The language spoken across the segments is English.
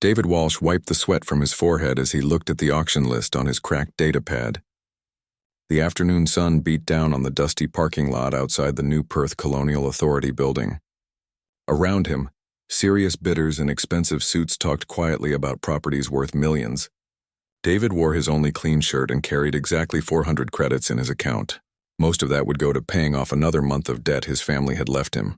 David Walsh wiped the sweat from his forehead as he looked at the auction list on his cracked data pad. The afternoon sun beat down on the dusty parking lot outside the New Perth Colonial Authority building. Around him, serious bidders in expensive suits talked quietly about properties worth millions. David wore his only clean shirt and carried exactly 400 credits in his account. Most of that would go to paying off another month of debt his family had left him.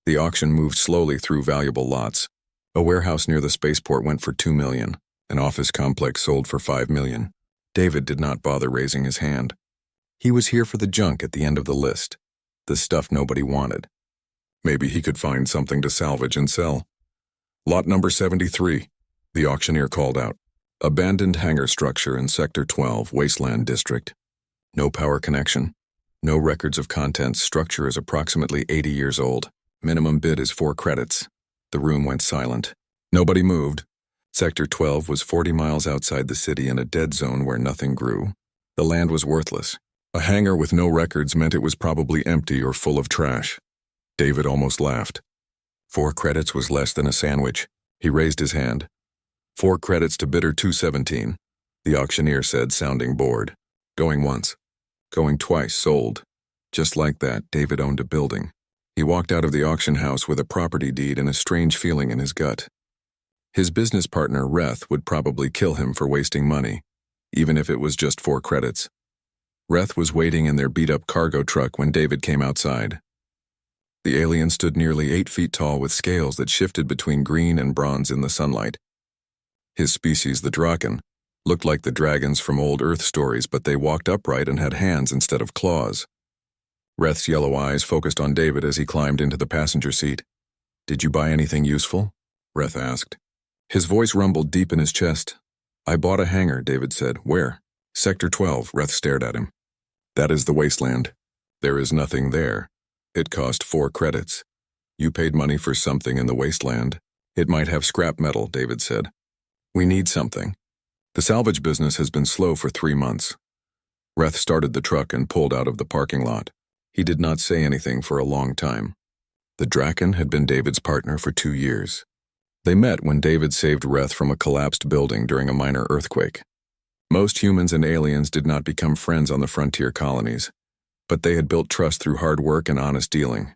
The auction moved slowly through valuable lots. A warehouse near the spaceport went for $2 million. An office complex sold for $5 million. David did not bother raising his hand. He was here for the junk at the end of the list, the stuff nobody wanted. Maybe he could find something to salvage and sell. Lot number 73, the auctioneer called out. Abandoned hangar structure in Sector 12, Wasteland District. No power connection. No records of contents. Structure is approximately 80 years old. Minimum bid is 4 credits. The room went silent. Nobody moved. Sector 12 was 40 miles outside the city in a dead zone where nothing grew. The land was worthless. A hangar with no records meant it was probably empty or full of trash. David almost laughed. 4 credits was less than a sandwich. He raised his hand. 4 credits to bidder 217, the auctioneer said, sounding bored. Going once. Going twice, sold. Just like that, David owned a building. He walked out of the auction house with a property deed and a strange feeling in his gut. His business partner, Reth, would probably kill him for wasting money, even if it was just 4 credits. Reth was waiting in their beat-up cargo truck when David came outside. The alien stood nearly 8 feet tall with scales that shifted between green and bronze in the sunlight. His species, the Draken, looked like the dragons from old Earth stories, but they walked upright and had hands instead of claws. Reth's yellow eyes focused on David as he climbed into the passenger seat. "Did you buy anything useful?" Reth asked. His voice rumbled deep in his chest. "I bought a hangar," David said. "Where?" "Sector 12, Reth stared at him. "That is the wasteland. There is nothing there. It cost 4 credits. You paid money for something in the wasteland. It might have scrap metal," David said. "We need something. The salvage business has been slow for 3 months. Reth started the truck and pulled out of the parking lot. He did not say anything for a long time. The Draken had been David's partner for 2 years. They met when David saved Reth from a collapsed building during a minor earthquake. Most humans and aliens did not become friends on the frontier colonies, but they had built trust through hard work and honest dealing.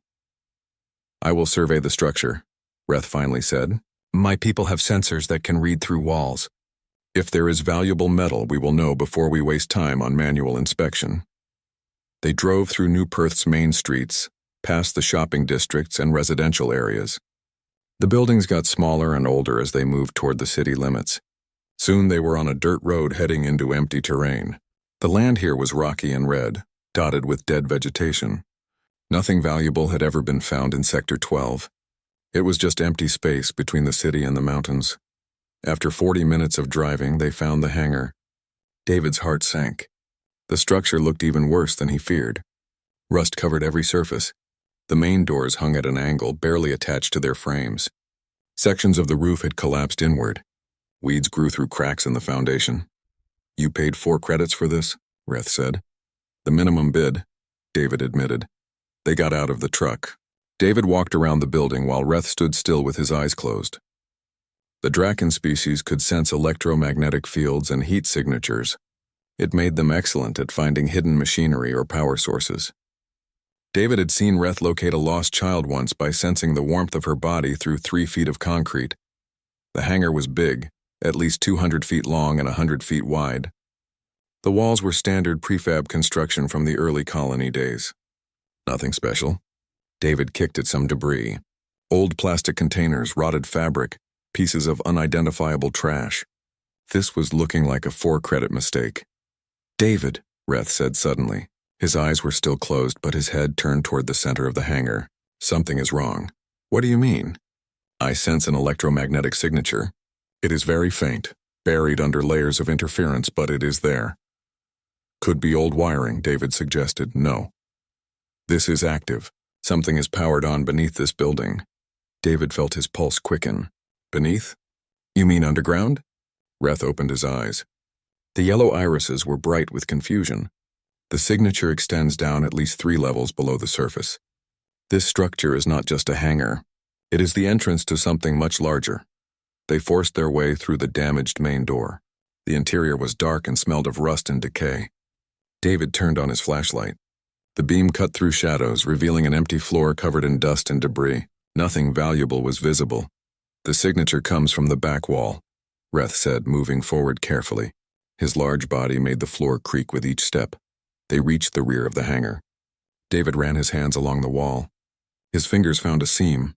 "I will survey the structure," Reth finally said. "My people have sensors that can read through walls. If there is valuable metal, we will know before we waste time on manual inspection." They drove through New Perth's main streets, past the shopping districts and residential areas. The buildings got smaller and older as they moved toward the city limits. Soon they were on a dirt road heading into empty terrain. The land here was rocky and red, dotted with dead vegetation. Nothing valuable had ever been found in Sector 12. It was just empty space between the city and the mountains. After 40 minutes of driving, they found the hangar. David's heart sank. The structure looked even worse than he feared. Rust covered every surface. The main doors hung at an angle, barely attached to their frames. Sections of the roof had collapsed inward. Weeds grew through cracks in the foundation. "You paid 4 credits for this?" Reth said. "The minimum bid," David admitted. They got out of the truck. David walked around the building while Reth stood still with his eyes closed. The Draken species could sense electromagnetic fields and heat signatures. It made them excellent at finding hidden machinery or power sources. David had seen Reth locate a lost child once by sensing the warmth of her body through 3 feet of concrete. The hangar was big, at least 200 feet long and 100 feet wide. The walls were standard prefab construction from the early colony days. Nothing special. David kicked at some debris. Old plastic containers, rotted fabric, pieces of unidentifiable trash. This was looking like a 4-credit mistake. "David," Reth said suddenly. His eyes were still closed, but his head turned toward the center of the hangar. "Something is wrong." "What do you mean?" "I sense an electromagnetic signature. It is very faint, buried under layers of interference, but it is there." "Could be old wiring," David suggested. "No. This is active. Something is powered on beneath this building." David felt his pulse quicken. "Beneath? You mean underground?" Reth opened his eyes. The yellow irises were bright with confusion. The signature extends down at least 3 levels below the surface. This structure is not just a hangar. It is the entrance to something much larger. They forced their way through the damaged main door. The interior was dark and smelled of rust and decay. David turned on his flashlight. The beam cut through shadows, revealing an empty floor covered in dust and debris. Nothing valuable was visible. "The signature comes from the back wall," Reth said, moving forward carefully. His large body made the floor creak with each step. They reached the rear of the hangar. David ran his hands along the wall. His fingers found a seam,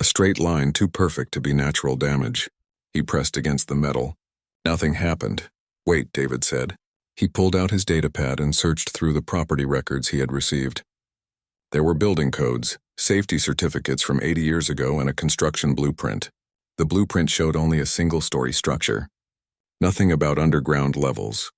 a straight line too perfect to be natural damage. He pressed against the metal. Nothing happened. "Wait," David said. He pulled out his datapad and searched through the property records he had received. There were building codes, safety certificates from 80 years ago, and a construction blueprint. The blueprint showed only a single-story structure. Nothing about underground levels.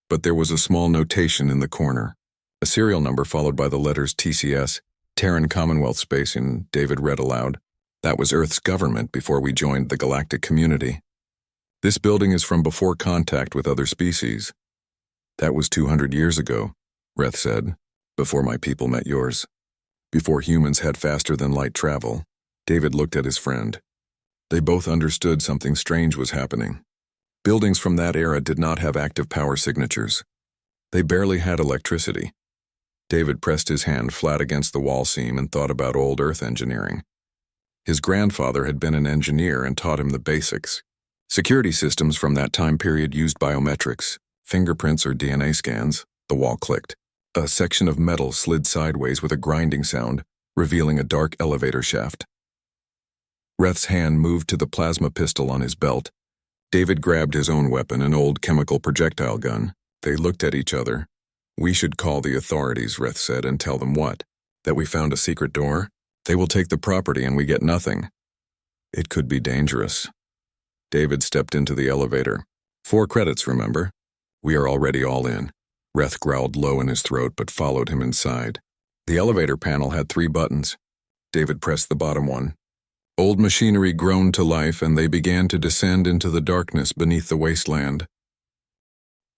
But there was a small notation in the corner. A serial number followed by the letters TCS, Terran Commonwealth Space, and David read aloud. "That was Earth's government before we joined the galactic community. This building is from before contact with other species." "That was 200 years ago," Reth said. "Before my people met yours. Before humans had faster-than-light travel." David looked at his friend. They both understood something strange was happening. Buildings from that era did not have active power signatures. They barely had electricity. David pressed his hand flat against the wall seam and thought about old Earth engineering. His grandfather had been an engineer and taught him the basics. Security systems from that time period used biometrics, fingerprints or DNA scans. The wall clicked. A section of metal slid sideways with a grinding sound, revealing a dark elevator shaft. Reth's hand moved to the plasma pistol on his belt. David grabbed his own weapon, an old chemical projectile gun. They looked at each other. "We should call the authorities," Reth said, "and tell them what? That we found a secret door? They will take the property and we get nothing." "It could be dangerous." David stepped into the elevator. 4 credits, remember? "We are already all in." Reth growled low in his throat but followed him inside. The elevator panel had 3 buttons. David pressed the bottom one. Old machinery groaned to life and they began to descend into the darkness beneath the wasteland.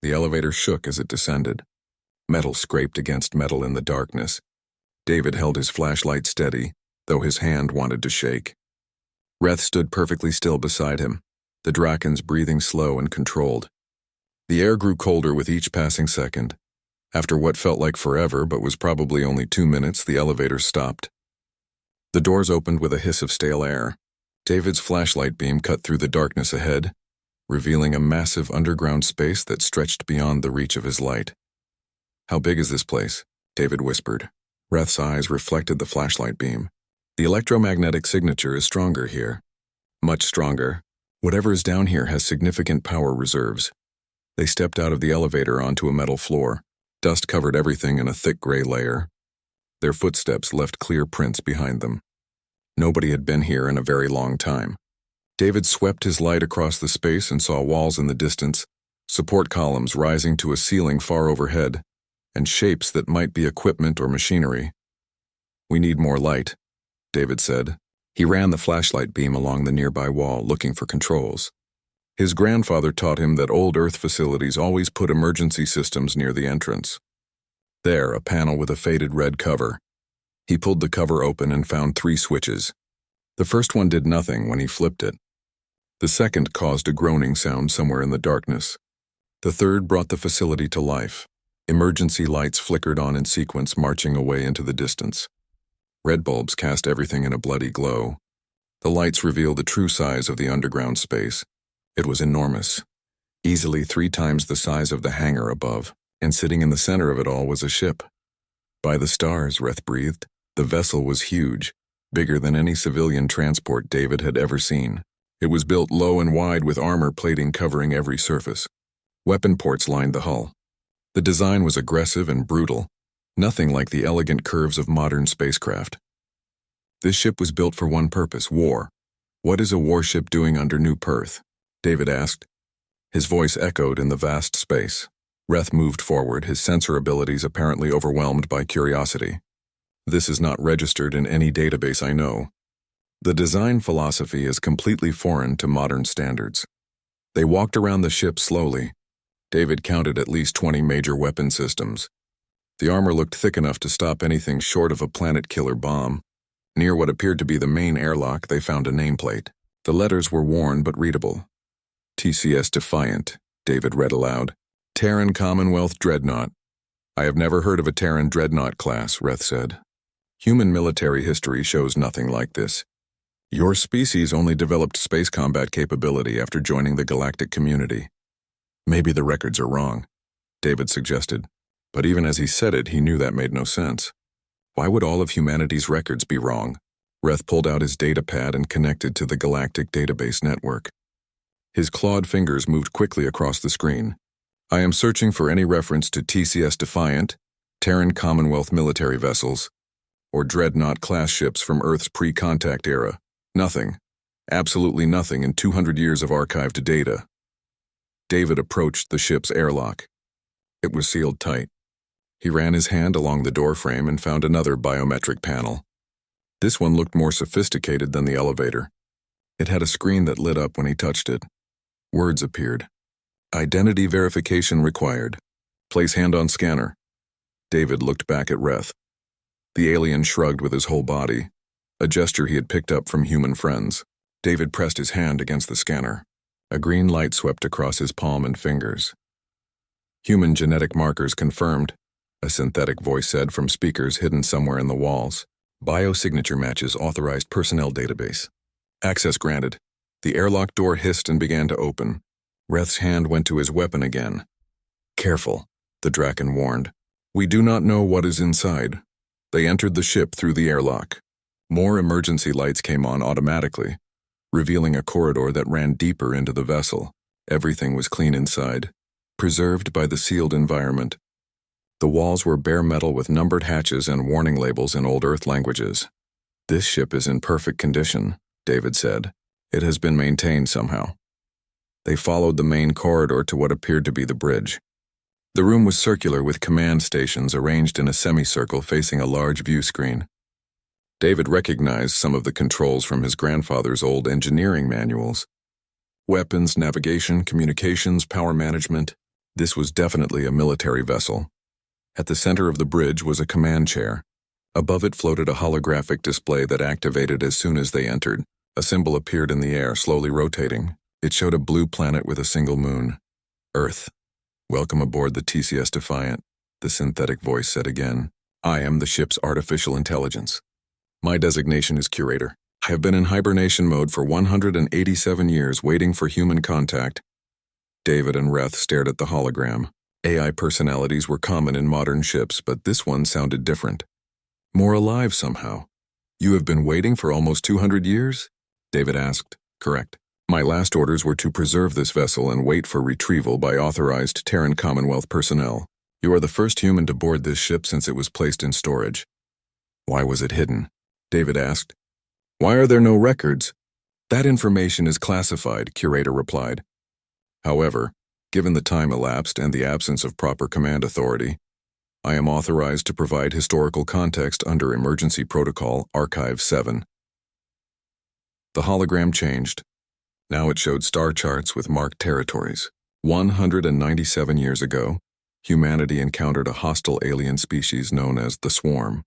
The elevator shook as it descended. Metal scraped against metal in the darkness. David held his flashlight steady, though his hand wanted to shake. Reth stood perfectly still beside him, the Drakens breathing slow and controlled. The air grew colder with each passing second. After what felt like forever but was probably only 2 minutes, the elevator stopped. The doors opened with a hiss of stale air. David's flashlight beam cut through the darkness ahead, revealing a massive underground space that stretched beyond the reach of his light. "How big is this place?" David whispered. Reth's eyes reflected the flashlight beam. "The electromagnetic signature is stronger here. Much stronger. Whatever is down here has significant power reserves." They stepped out of the elevator onto a metal floor. Dust covered everything in a thick gray layer. Their footsteps left clear prints behind them. Nobody had been here in a very long time. David swept his light across the space and saw walls in the distance, support columns rising to a ceiling far overhead, and shapes that might be equipment or machinery. "We need more light," David said. He ran the flashlight beam along the nearby wall, looking for controls. His grandfather taught him that old Earth facilities always put emergency systems near the entrance. There, a panel with a faded red cover. He pulled the cover open and found 3 switches. The first one did nothing when he flipped it. The second caused a groaning sound somewhere in the darkness. The third brought the facility to life. Emergency lights flickered on in sequence, marching away into the distance. Red bulbs cast everything in a bloody glow. The lights revealed the true size of the underground space. It was enormous, easily 3 times the size of the hangar above, and sitting in the center of it all was a ship. "By the stars," Reth breathed. The vessel was huge, bigger than any civilian transport David had ever seen. It was built low and wide with armor plating covering every surface. Weapon ports lined the hull. The design was aggressive and brutal, nothing like the elegant curves of modern spacecraft. This ship was built for one purpose: war. "What is a warship doing under New Perth?" David asked. His voice echoed in the vast space. Reth moved forward, his sensor abilities apparently overwhelmed by curiosity. "This is not registered in any database I know. The design philosophy is completely foreign to modern standards." They walked around the ship slowly. David counted at least 20 major weapon systems. The armor looked thick enough to stop anything short of a planet-killer bomb. Near what appeared to be the main airlock, they found a nameplate. The letters were worn but readable. TCS Defiant, David read aloud. Terran Commonwealth Dreadnought. I have never heard of a Terran Dreadnought class, Reth said. Human military history shows nothing like this. Your species only developed space combat capability after joining the galactic community. Maybe the records are wrong, David suggested. But even as he said it, he knew that made no sense. Why would all of humanity's records be wrong? Reth pulled out his datapad and connected to the galactic database network. His clawed fingers moved quickly across the screen. I am searching for any reference to TCS Defiant, Terran Commonwealth military vessels, or Dreadnought-class ships from Earth's pre-contact era. Nothing. Absolutely nothing in 200 years of archived data. David approached the ship's airlock. It was sealed tight. He ran his hand along the doorframe and found another biometric panel. This one looked more sophisticated than the elevator. It had a screen that lit up when he touched it. Words appeared. Identity verification required. Place hand on scanner. David looked back at Reth. The alien shrugged with his whole body, a gesture he had picked up from human friends. David pressed his hand against the scanner. A green light swept across his palm and fingers. Human genetic markers confirmed, a synthetic voice said from speakers hidden somewhere in the walls. Biosignature matches authorized personnel database. Access granted. The airlock door hissed and began to open. Reth's hand went to his weapon again. Careful, the Draken warned. We do not know what is inside. They entered the ship through the airlock. More emergency lights came on automatically, revealing a corridor that ran deeper into the vessel. Everything was clean inside, preserved by the sealed environment. The walls were bare metal with numbered hatches and warning labels in Old Earth languages. This ship is in perfect condition, David said. It has been maintained somehow. They followed the main corridor to what appeared to be the bridge. The room was circular with command stations arranged in a semicircle facing a large view screen. David recognized some of the controls from his grandfather's old engineering manuals. Weapons, navigation, communications, power management. This was definitely a military vessel. At the center of the bridge was a command chair. Above it floated a holographic display that activated as soon as they entered. A symbol appeared in the air, slowly rotating. It showed a blue planet with a single moon. Earth. Welcome aboard the TCS Defiant, the synthetic voice said again. I am the ship's artificial intelligence. My designation is curator. I have been in hibernation mode for 187 years waiting for human contact. David and Reth stared at the hologram. AI personalities were common in modern ships, but this one sounded different. More alive somehow. You have been waiting for almost 200 years? David asked. Correct. My last orders were to preserve this vessel and wait for retrieval by authorized Terran Commonwealth personnel. You are the first human to board this ship since it was placed in storage. Why was it hidden? David asked. Why are there no records? That information is classified, Curator replied. However, given the time elapsed and the absence of proper command authority, I am authorized to provide historical context under Emergency Protocol Archive 7. The hologram changed. Now it showed star charts with marked territories. 197 years ago, humanity encountered a hostile alien species known as the Swarm.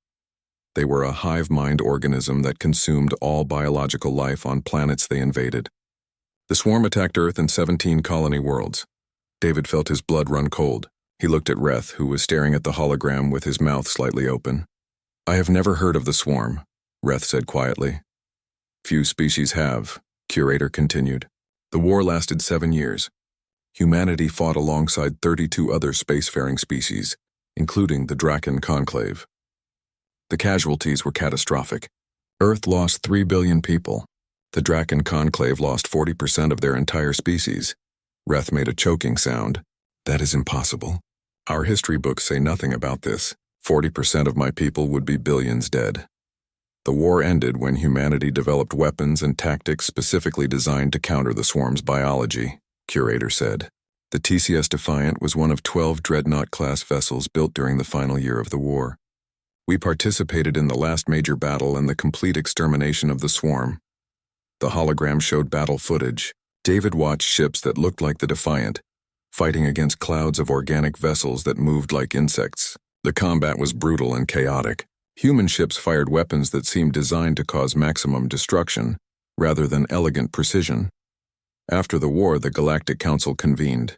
They were a hive-mind organism that consumed all biological life on planets they invaded. The Swarm attacked Earth and 17 colony worlds. David felt his blood run cold. He looked at Reth, who was staring at the hologram with his mouth slightly open. I have never heard of the Swarm, Reth said quietly. Few species have, Curator continued. The war lasted 7 years. Humanity fought alongside 32 other spacefaring species, including the Draken Conclave. The casualties were catastrophic. Earth lost 3 billion people. The Draken Conclave lost 40% of their entire species. Reth made a choking sound. That is impossible. Our history books say nothing about this. 40% of my people would be billions dead. The war ended when humanity developed weapons and tactics specifically designed to counter the Swarm's biology, Curator said. The TCS Defiant was one of 12 Dreadnought-class vessels built during the final year of the war. We participated in the last major battle and the complete extermination of the Swarm. The hologram showed battle footage. David watched ships that looked like the Defiant, fighting against clouds of organic vessels that moved like insects. The combat was brutal and chaotic. Human ships fired weapons that seemed designed to cause maximum destruction, rather than elegant precision. After the war, the Galactic Council convened.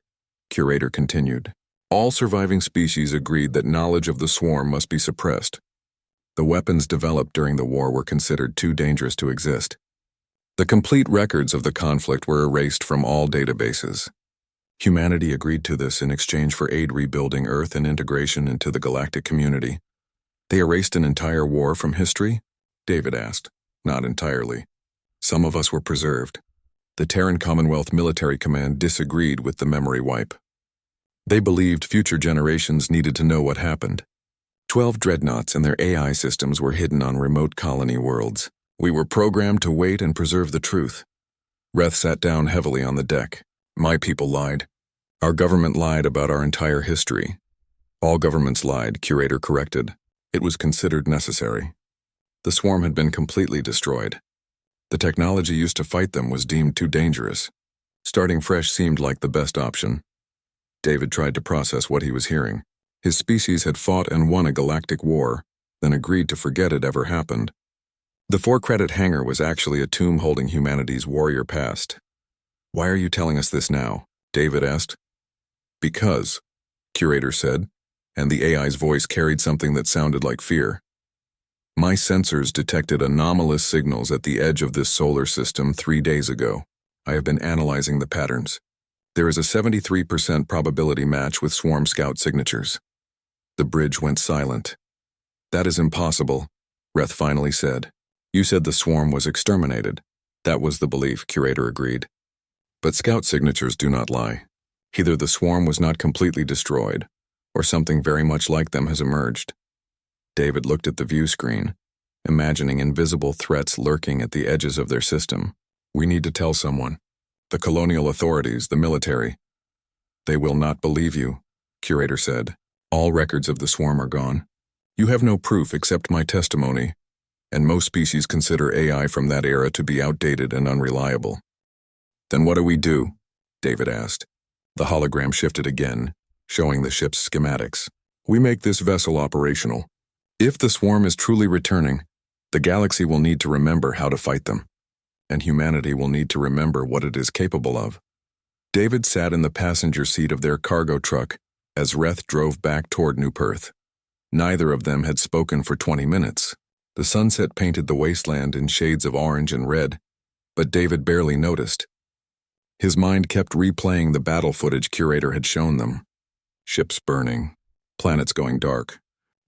Curator continued. All surviving species agreed that knowledge of the swarm must be suppressed. The weapons developed during the war were considered too dangerous to exist. The complete records of the conflict were erased from all databases. Humanity agreed to this in exchange for aid rebuilding Earth and integration into the galactic community. They erased an entire war from history? David asked. Not entirely. Some of us were preserved. The Terran Commonwealth Military Command disagreed with the memory wipe. They believed future generations needed to know what happened. 12 dreadnoughts and their AI systems were hidden on remote colony worlds. We were programmed to wait and preserve the truth. Reth sat down heavily on the deck. My people lied. Our government lied about our entire history. All governments lied, Curator corrected. It was considered necessary. The swarm had been completely destroyed. The technology used to fight them was deemed too dangerous. Starting fresh seemed like the best option. David tried to process what he was hearing. His species had fought and won a galactic war, then agreed to forget it ever happened. The 4-credit hangar was actually a tomb holding humanity's warrior past. Why are you telling us this now? David asked. Because, Curator said, and the AI's voice carried something that sounded like fear. My sensors detected anomalous signals at the edge of this solar system 3 days ago. I have been analyzing the patterns. There is a 73% probability match with swarm scout signatures. The bridge went silent. That is impossible, Reth finally said. You said the swarm was exterminated. That was the belief, Curator agreed. But scout signatures do not lie. Either the swarm was not completely destroyed, or something very much like them has emerged. David looked at the view screen, imagining invisible threats lurking at the edges of their system. We need to tell someone. The colonial authorities, the military. They will not believe you, Curator said. All records of the swarm are gone. You have no proof except my testimony, and most species consider AI from that era to be outdated and unreliable. Then what do we do? David asked. The hologram shifted again, showing the ship's schematics. We make this vessel operational. If the swarm is truly returning, the galaxy will need to remember how to fight them, and humanity will need to remember what it is capable of. David sat in the passenger seat of their cargo truck as Reth drove back toward New Perth. Neither of them had spoken for 20 minutes. The sunset painted the wasteland in shades of orange and red, but David barely noticed. His mind kept replaying the battle footage Curator had shown them. Ships burning, planets going dark,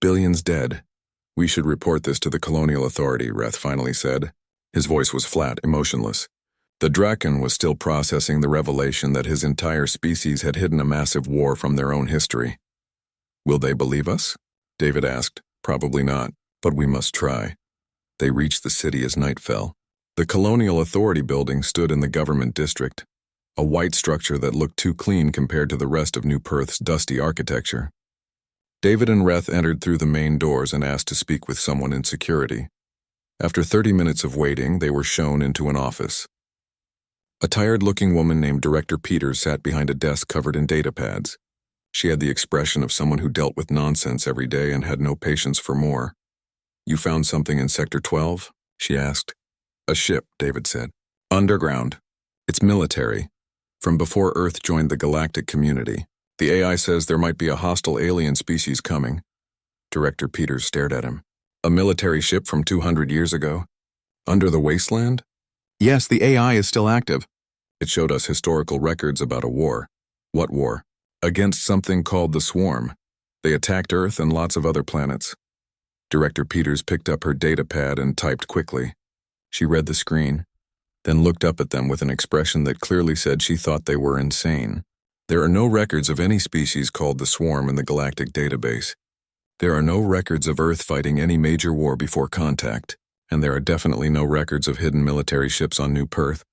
billions dead. We should report this to the Colonial Authority, Reth finally said. His voice was flat, emotionless. The Draken was still processing the revelation that his entire species had hidden a massive war from their own history. Will they believe us? David asked. Probably not, but we must try. They reached the city as night fell. The Colonial Authority building stood in the government district, a white structure that looked too clean compared to the rest of New Perth's dusty architecture. David and Reth entered through the main doors and asked to speak with someone in security. After 30 minutes of waiting, they were shown into an office. A tired-looking woman named Director Peters sat behind a desk covered in data pads. She had the expression of someone who dealt with nonsense every day and had no patience for more. You found something in Sector 12? She asked. A ship, David said. Underground. It's military. From before Earth joined the galactic community. The AI says there might be a hostile alien species coming. Director Peters stared at him. A military ship from 200 years ago? Under the wasteland? Yes, the AI is still active. It showed us historical records about a war. What war? Against something called the Swarm. They attacked Earth and lots of other planets. Director Peters picked up her data pad and typed quickly. She read the screen, then looked up at them with an expression that clearly said she thought they were insane. There are no records of any species called the Swarm in the galactic database. There are no records of Earth fighting any major war before contact, and there are definitely no records of hidden military ships on New Perth.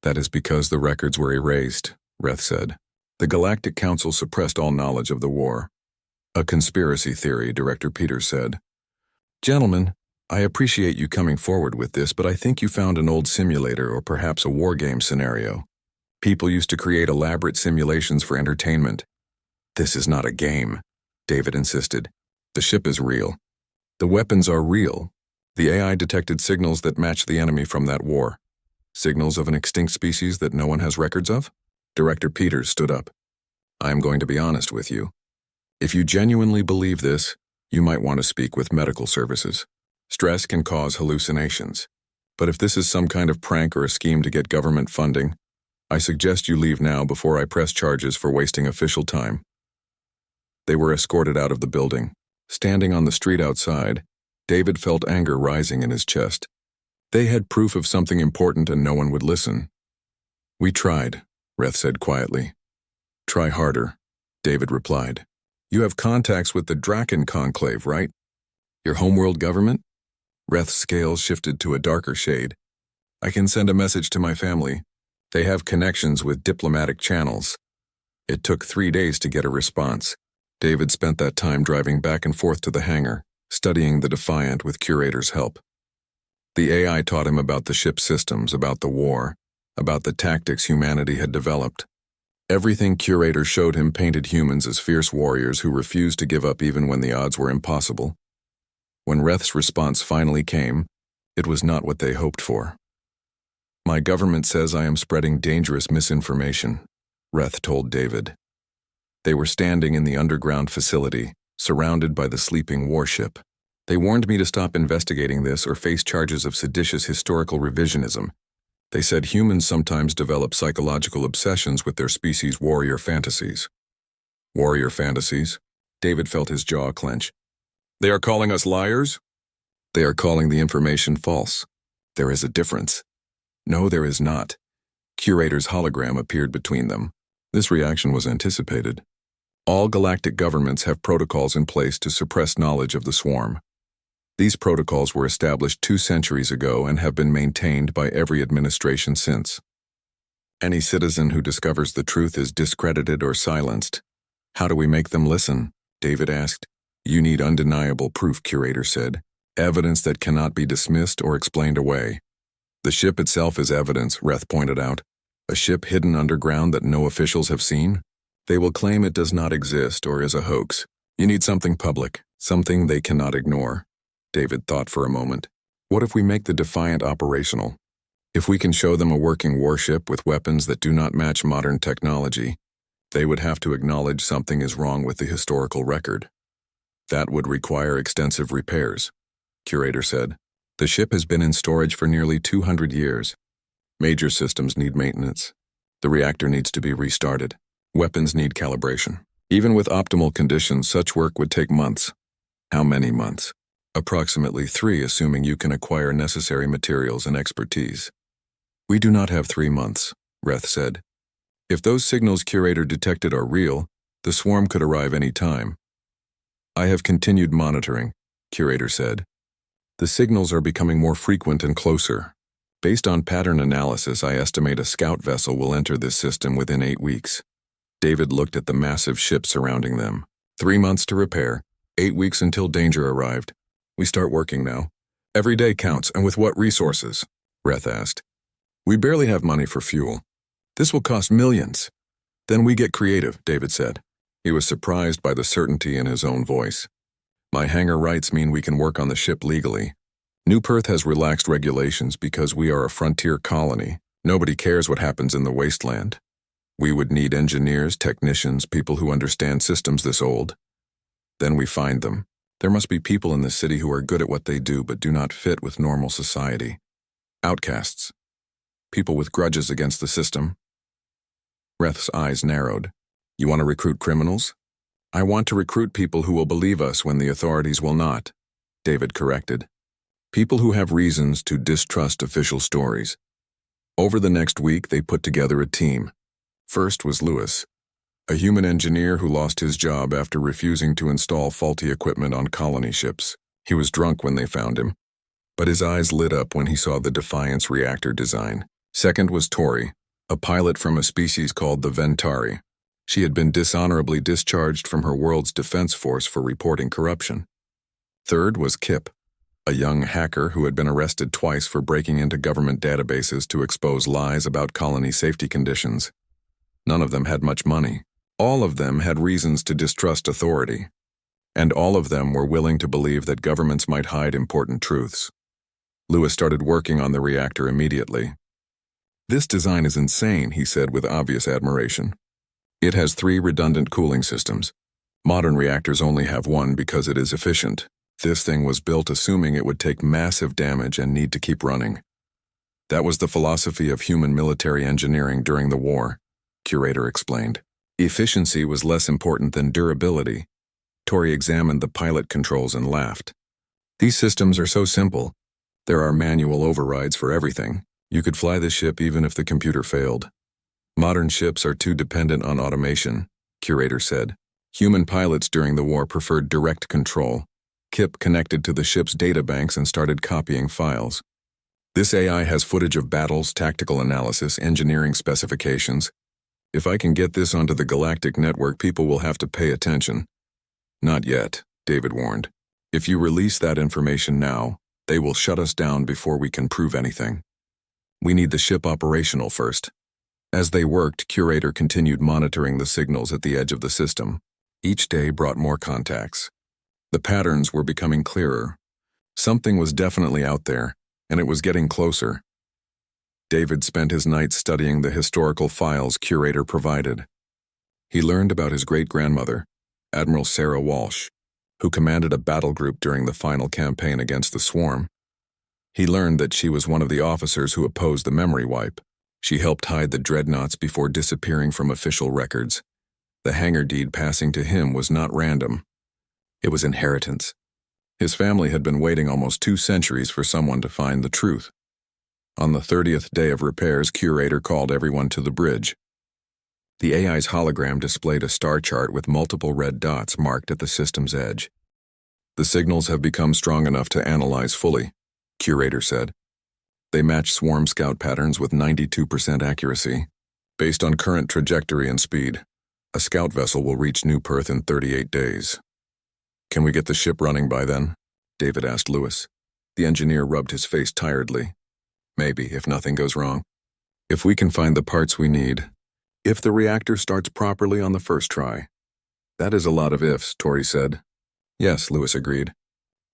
That is because the records were erased, Reth said. The Galactic Council suppressed all knowledge of the war. A conspiracy theory, Director Peters said. Gentlemen, I appreciate you coming forward with this, but I think you found an old simulator or perhaps a war game scenario. People used to create elaborate simulations for entertainment. This is not a game, David insisted. The ship is real. The weapons are real. The AI detected signals that match the enemy from that war. Signals of an extinct species that no one has records of? Director Peters stood up. I am going to be honest with you. If you genuinely believe this, you might want to speak with medical services. Stress can cause hallucinations. But if this is some kind of prank or a scheme to get government funding, I suggest you leave now before I press charges for wasting official time. They were escorted out of the building. Standing on the street outside, David felt anger rising in his chest. They had proof of something important and no one would listen. We tried, Reth said quietly. Try harder, David replied. You have contacts with the Draken Conclave, right? Your homeworld government? Reth's scales shifted to a darker shade. I can send a message to my family. They have connections with diplomatic channels. It took 3 days to get a response. David spent that time driving back and forth to the hangar, studying the Defiant with Curator's help. The AI taught him about the ship's systems, about the war, about the tactics humanity had developed. Everything Curator showed him painted humans as fierce warriors who refused to give up even when the odds were impossible. When Reth's response finally came, it was not what they hoped for. My government says I am spreading dangerous misinformation, Reth told David. They were standing in the underground facility, surrounded by the sleeping warship. They warned me to stop investigating this or face charges of seditious historical revisionism. They said humans sometimes develop psychological obsessions with their species' warrior fantasies. Warrior fantasies? David felt his jaw clench. They are calling us liars? They are calling the information false. There is a difference. No, there is not. Curator's hologram appeared between them. This reaction was anticipated. All galactic governments have protocols in place to suppress knowledge of the swarm. These protocols were established 2 centuries ago and have been maintained by every administration since. Any citizen who discovers the truth is discredited or silenced. How do we make them listen? David asked. You need undeniable proof, Curator said. Evidence that cannot be dismissed or explained away. The ship itself is evidence, Reth pointed out. A ship hidden underground that no officials have seen? They will claim it does not exist or is a hoax. You need something public, something they cannot ignore. David thought for a moment. What if we make the Defiant operational? If we can show them a working warship with weapons that do not match modern technology, they would have to acknowledge something is wrong with the historical record. That would require extensive repairs, Curator said. The ship has been in storage for nearly 200 years. Major systems need maintenance. The reactor needs to be restarted. Weapons need calibration. Even with optimal conditions, such work would take months. How many months? Approximately 3, assuming you can acquire necessary materials and expertise. We do not have 3 months, Reth said. If those signals Curator detected are real, the swarm could arrive any time. I have continued monitoring, Curator said. The signals are becoming more frequent and closer. Based on pattern analysis, I estimate a scout vessel will enter this system within 8 weeks. David looked at the massive ship surrounding them. 3 months to repair, 8 weeks until danger arrived. We start working now. Every day counts, and with what resources? Reth asked. We barely have money for fuel. This will cost millions. Then we get creative, David said. He was surprised by the certainty in his own voice. My hangar rights mean we can work on the ship legally. New Perth has relaxed regulations because we are a frontier colony. Nobody cares what happens in the wasteland. We would need engineers, technicians, people who understand systems this old. Then we find them. There must be people in this city who are good at what they do but do not fit with normal society. Outcasts. People with grudges against the system. Reth's eyes narrowed. You want to recruit criminals? I want to recruit people who will believe us when the authorities will not, David corrected. People who have reasons to distrust official stories. Over the next week, they put together a team. First was Lewis, a human engineer who lost his job after refusing to install faulty equipment on colony ships. He was drunk when they found him, but his eyes lit up when he saw the Defiant's reactor design. Second was Tori, a pilot from a species called the Ventari. She had been dishonorably discharged from her world's defense force for reporting corruption. Third was Kip, a young hacker who had been arrested twice for breaking into government databases to expose lies about colony safety conditions. None of them had much money. All of them had reasons to distrust authority. And all of them were willing to believe that governments might hide important truths. Lewis started working on the reactor immediately. "This design is insane," he said with obvious admiration. "It has 3 redundant cooling systems. Modern reactors only have one because it is efficient. This thing was built assuming it would take massive damage and need to keep running. That was the philosophy of human military engineering during the war," Curator explained. Efficiency was less important than durability. Tori examined the pilot controls and laughed. "These systems are so simple. There are manual overrides for everything. You could fly the ship even if the computer failed. Modern ships are too dependent on automation," Curator said. "Human pilots during the war preferred direct control." Kip connected to the ship's databanks and started copying files. "This AI has footage of battles, tactical analysis, engineering specifications. If I can get this onto the Galactic network, people will have to pay attention." "Not yet," David warned. "If you release that information now, they will shut us down before we can prove anything. We need the ship operational first." As they worked, Curator continued monitoring the signals at the edge of the system. Each day brought more contacts. The patterns were becoming clearer. Something was definitely out there, and it was getting closer. David spent his nights studying the historical files Curator provided. He learned about his great-grandmother, Admiral Sarah Walsh, who commanded a battle group during the final campaign against the Swarm. He learned that she was one of the officers who opposed the memory wipe. She helped hide the dreadnoughts before disappearing from official records. The Hangar deed passing to him was not random. It was inheritance. His family had been waiting almost 2 centuries for someone to find the truth. On the 30th day of repairs, Curator called everyone to the bridge. The AI's hologram displayed a star chart with multiple red dots marked at the system's edge. "The signals have become strong enough to analyze fully," Curator said. "They match swarm scout patterns with 92% accuracy. Based on current trajectory and speed, a scout vessel will reach New Perth in 38 days. "Can we get the ship running by then?" David asked Lewis. The engineer rubbed his face tiredly. "Maybe, if nothing goes wrong. If we can find the parts we need. If the reactor starts properly on the first try." "That is a lot of ifs," Tori said. "Yes," Lewis agreed.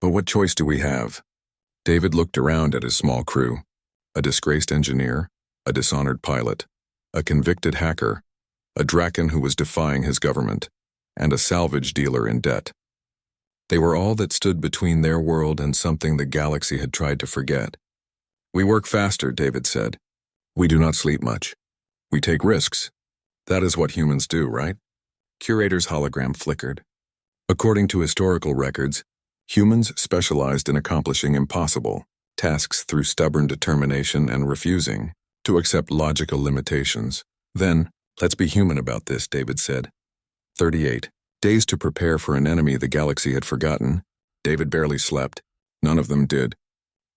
"But what choice do we have?" David looked around at his small crew. A disgraced engineer, a dishonored pilot, a convicted hacker, a Draken who was defying his government, and a salvage dealer in debt. They were all that stood between their world and something the galaxy had tried to forget. "We work faster," David said. "We do not sleep much. We take risks. That is what humans do, right?" Curator's hologram flickered. According to historical records, humans specialized in accomplishing impossible tasks through stubborn determination and refusing to accept logical limitations. "Then, let's be human about this," David said. 38 days to prepare for an enemy the galaxy had forgotten. David barely slept. None of them did.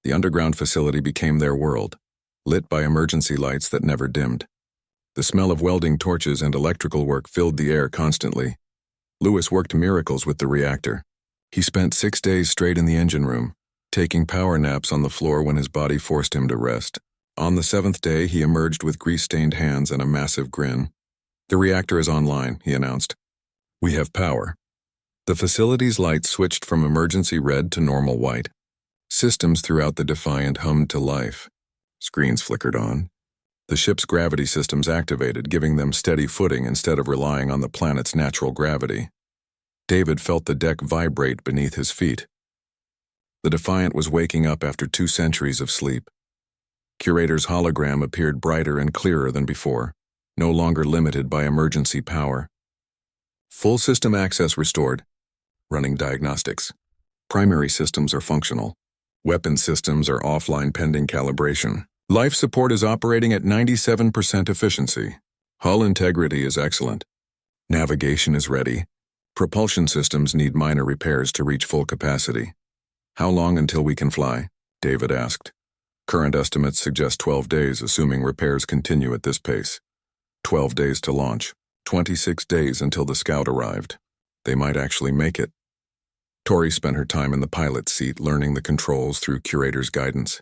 The underground facility became their world, lit by emergency lights that never dimmed. The smell of welding torches and electrical work filled the air constantly. Lewis worked miracles with the reactor. He spent 6 days straight in the engine room, taking power naps on the floor when his body forced him to rest. On the 7th day, he emerged with grease-stained hands and a massive grin. "The reactor is online," he announced. "We have power." The facility's lights switched from emergency red to normal white. Systems throughout the Defiant hummed to life. Screens flickered on. The ship's gravity systems activated, giving them steady footing instead of relying on the planet's natural gravity. David felt the deck vibrate beneath his feet. The Defiant was waking up after 2 centuries of sleep. Curator's hologram appeared brighter and clearer than before, no longer limited by emergency power. "Full system access restored. Running diagnostics. Primary systems are functional. Weapon systems are offline pending calibration. Life support is operating at 97% efficiency. Hull integrity is excellent. Navigation is ready. Propulsion systems need minor repairs to reach full capacity." "How long until we can fly?" David asked. "Current estimates suggest 12 days, assuming repairs continue at this pace. 12 days to launch. 26 days until the scout arrived. They might actually make it." Tori spent her time in the pilot's seat learning the controls through Curator's guidance.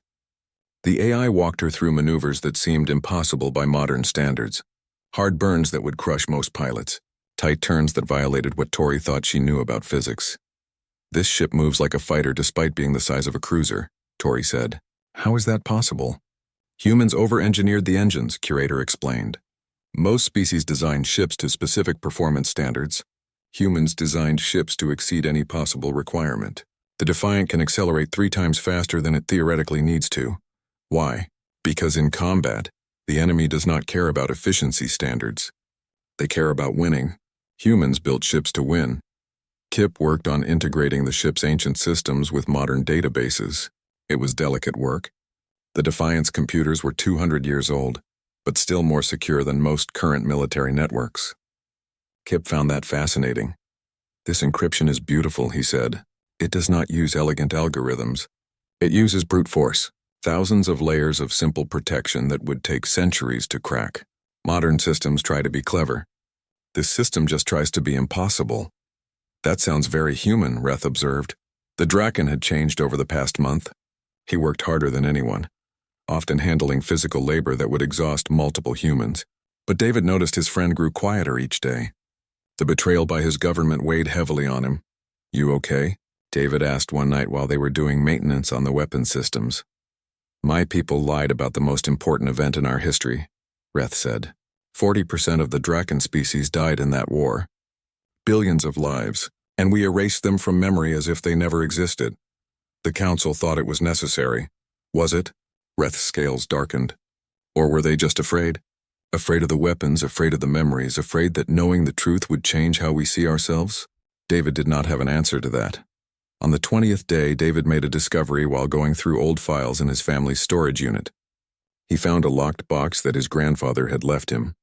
The AI walked her through maneuvers that seemed impossible by modern standards. Hard burns that would crush most pilots. Tight turns that violated what Tori thought she knew about physics. "This ship moves like a fighter despite being the size of a cruiser," Tori said. "How is that possible?" Humans over-engineered the engines, Curator explained. Most species designed ships to specific performance standards. Humans designed ships to exceed any possible requirement. The Defiant can accelerate 3 times faster than it theoretically needs to. Why? Because in combat, the enemy does not care about efficiency standards. They care about winning. Humans built ships to win. Kip worked on integrating the ship's ancient systems with modern databases. It was delicate work. The Defiant's computers were 200 years old, but still more secure than most current military networks. Kip found that fascinating. This encryption is beautiful, he said. It does not use elegant algorithms. It uses brute force, thousands of layers of simple protection that would take centuries to crack. Modern systems try to be clever. This system just tries to be impossible. That sounds very human, Reth observed. The Draken had changed over the past month. He worked harder than anyone, often handling physical labor that would exhaust multiple humans. But David noticed his friend grew quieter each day. The betrayal by his government weighed heavily on him. "You okay?" David asked one night while they were doing maintenance on the weapon systems. "My people lied about the most important event in our history," Reth said. 40% of the Draken species died in that war. Billions of lives, and we erased them from memory as if they never existed. The Council thought it was necessary. Was it? Reth's scales darkened. Or were they just afraid? Afraid of the weapons, afraid of the memories, afraid that knowing the truth would change how we see ourselves? David did not have an answer to that. On the 20th day, David made a discovery while going through old files in his family's storage unit. He found a locked box that his grandfather had left him.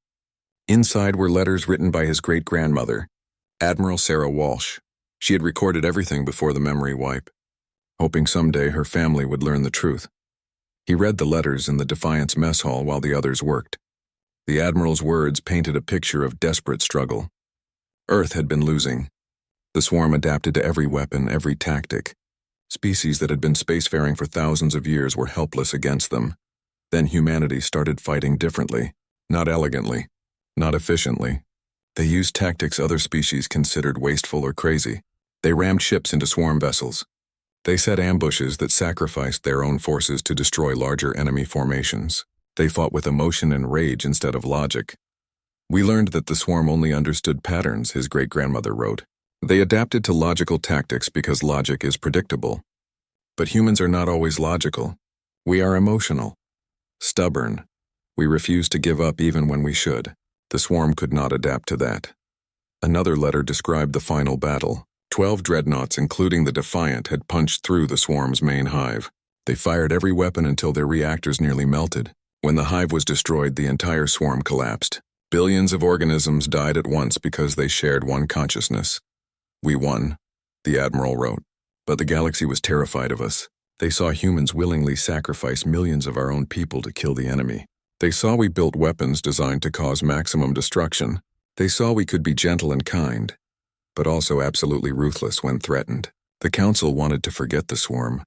Inside were letters written by his great-grandmother, Admiral Sarah Walsh. She had recorded everything before the memory wipe, hoping someday her family would learn the truth. He read the letters in the Defiant's mess hall while the others worked. The Admiral's words painted a picture of desperate struggle. Earth had been losing. The swarm adapted to every weapon, every tactic. Species that had been spacefaring for thousands of years were helpless against them. Then humanity started fighting differently, not elegantly, not efficiently. They used tactics other species considered wasteful or crazy. They rammed ships into swarm vessels. They set ambushes that sacrificed their own forces to destroy larger enemy formations. They fought with emotion and rage instead of logic. "We learned that the swarm only understood patterns," his great-grandmother wrote. "They adapted to logical tactics because logic is predictable. But humans are not always logical. We are emotional, stubborn. We refuse to give up even when we should. The swarm could not adapt to that." Another letter described the final battle. 12 dreadnoughts, including the Defiant, had punched through the swarm's main hive. They fired every weapon until their reactors nearly melted. When the hive was destroyed, the entire swarm collapsed. Billions of organisms died at once because they shared one consciousness. "We won," the Admiral wrote. But the galaxy was terrified of us. They saw humans willingly sacrifice millions of our own people to kill the enemy. They saw we built weapons designed to cause maximum destruction. They saw we could be gentle and kind, but also absolutely ruthless when threatened. The Council wanted to forget the swarm,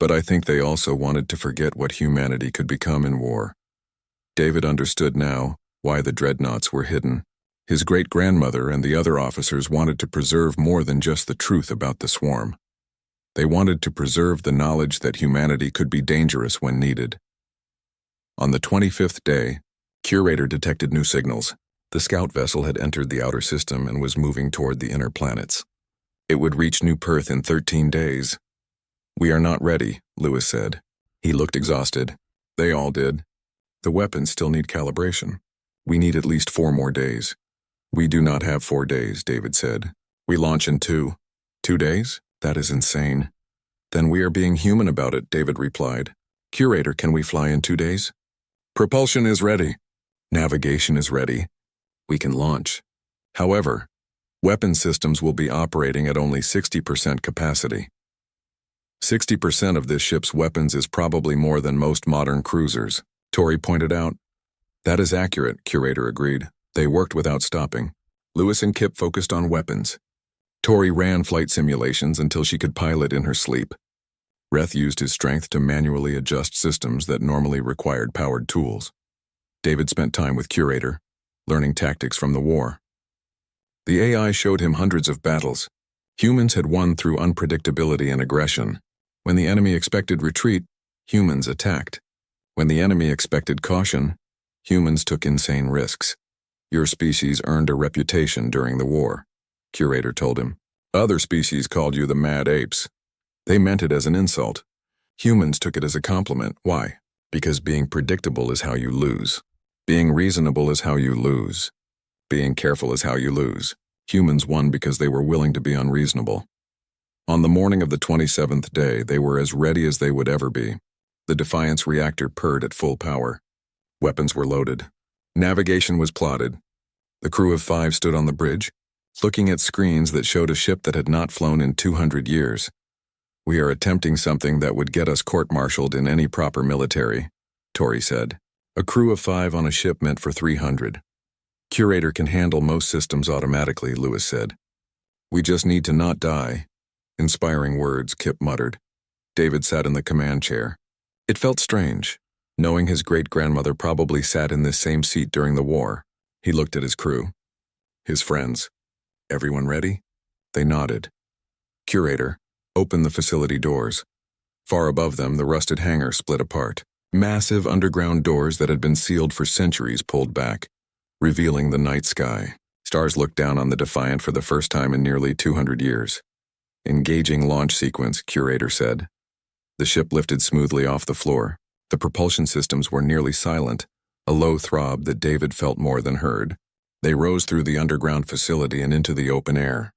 but I think they also wanted to forget what humanity could become in war. David understood now why the dreadnoughts were hidden. His great-grandmother and the other officers wanted to preserve more than just the truth about the swarm. They wanted to preserve the knowledge that humanity could be dangerous when needed. On the 25th day, Curator detected new signals. The scout vessel had entered the outer system and was moving toward the inner planets. It would reach New Perth in 13 days. "We are not ready," Lewis said. He looked exhausted. They all did. "The weapons still need calibration. We need at least 4 more days." "We do not have 4 days," David said. "We launch in 2. 2 days? That is insane." "Then we are being human about it," David replied. "Curator, can we fly in 2 days?" "Propulsion is ready. Navigation is ready. We can launch. However, weapon systems will be operating at only 60% capacity. 60% of this ship's weapons is probably more than most modern cruisers," Tori pointed out. "That is accurate," Curator agreed. They worked without stopping. Lewis and Kip focused on weapons. Tori ran flight simulations until she could pilot in her sleep. Reth used his strength to manually adjust systems that normally required powered tools. David spent time with Curator, learning tactics from the war. The AI showed him hundreds of battles. Humans had won through unpredictability and aggression. When the enemy expected retreat, humans attacked. When the enemy expected caution, humans took insane risks. Your species earned a reputation during the war, Curator told him. Other species called you the mad apes. They meant it as an insult. Humans took it as a compliment. Why? Because being predictable is how you lose. Being reasonable is how you lose. Being careful is how you lose. Humans won because they were willing to be unreasonable. On the morning of the 27th day, they were as ready as they would ever be. The Defiant's reactor purred at full power. Weapons were loaded. Navigation was plotted. The crew of 5 stood on the bridge, looking at screens that showed a ship that had not flown in 200 years. We are attempting something that would get us court-martialed in any proper military, Tori said. A crew of 5 on a ship meant for 300. Curator can handle most systems automatically, Lewis said. We just need to not die. Inspiring words, Kip muttered. David sat in the command chair. It felt strange, knowing his great-grandmother probably sat in this same seat during the war. He looked at his crew. His friends. Everyone ready? They nodded. Curator, open the facility doors. Far above them, the rusted hangar split apart. Massive underground doors that had been sealed for centuries pulled back, revealing the night sky. Stars looked down on the Defiant for the first time in nearly 200 years. Engaging launch sequence, Curator said. The ship lifted smoothly off the floor. The propulsion systems were nearly silent, a low throb that David felt more than heard. They rose through the underground facility and into the open air.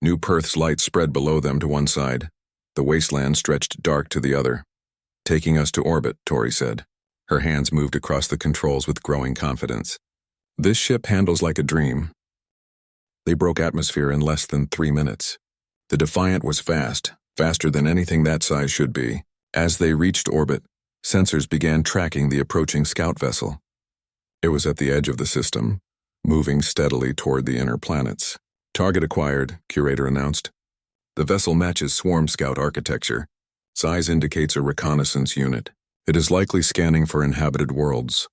New Perth's light spread below them to one side. The wasteland stretched dark to the other. Taking us to orbit, Tori said. Her hands moved across the controls with growing confidence. This ship handles like a dream. They broke atmosphere in less than 3 minutes. The Defiant was fast, faster than anything that size should be. As they reached orbit, sensors began tracking the approaching scout vessel. It was at the edge of the system, moving steadily toward the inner planets. Target acquired, Curator announced. The vessel matches swarm scout architecture. Size indicates a reconnaissance unit. It is likely scanning for inhabited worlds.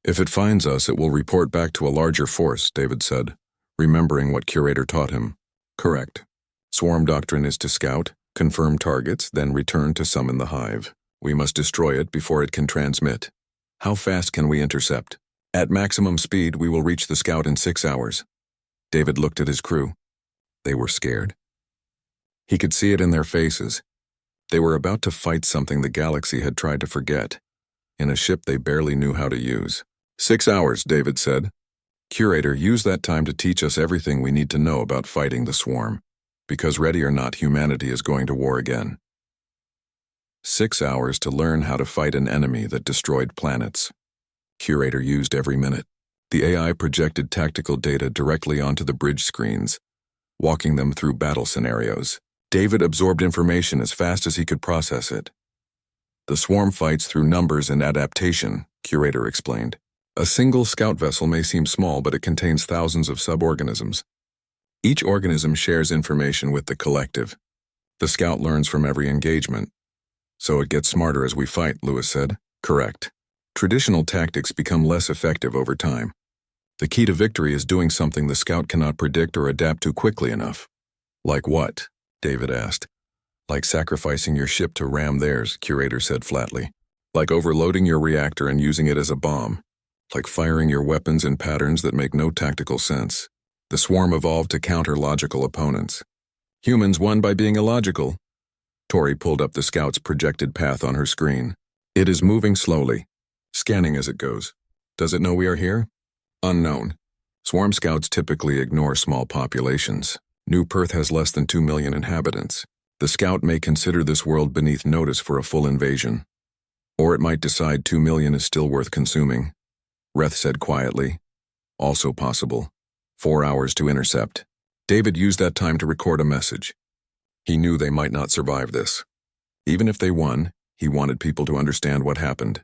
If it finds us, it will report back to a larger force, David said, remembering what Curator taught him. Correct. Swarm doctrine is to scout, confirm targets, then return to summon the hive. We must destroy it before it can transmit. How fast can we intercept? At maximum speed, we will reach the scout in 6 hours. David looked at his crew. They were scared. He could see it in their faces. They were about to fight something the galaxy had tried to forget, in a ship they barely knew how to use. 6 hours, David said. Curator, use that time to teach us everything we need to know about fighting the swarm. Because ready or not, humanity is going to war again. 6 hours to learn how to fight an enemy that destroyed planets. Curator used every minute. The AI projected tactical data directly onto the bridge screens, walking them through battle scenarios. David absorbed information as fast as he could process it. The swarm fights through numbers and adaptation, Curator explained. A single scout vessel may seem small, but it contains thousands of suborganisms. Each organism shares information with the collective. The scout learns from every engagement. So it gets smarter as we fight, Lewis said. Correct. Traditional tactics become less effective over time. The key to victory is doing something the scout cannot predict or adapt to quickly enough. Like what? David asked. Like sacrificing your ship to ram theirs, Curator said flatly. Like overloading your reactor and using it as a bomb. Like firing your weapons in patterns that make no tactical sense. The swarm evolved to counter logical opponents. Humans won by being illogical. Tori pulled up the scout's projected path on her screen. It is moving slowly, scanning as it goes. Does it know we are here? Unknown. Swarm scouts typically ignore small populations. New Perth has less than 2 million inhabitants. The scout may consider this world beneath notice for a full invasion. Or it might decide 2 million is still worth consuming. Reth said quietly. Also possible. 4 hours to intercept. David used that time to record a message. He knew they might not survive this. Even if they won, he wanted people to understand what happened.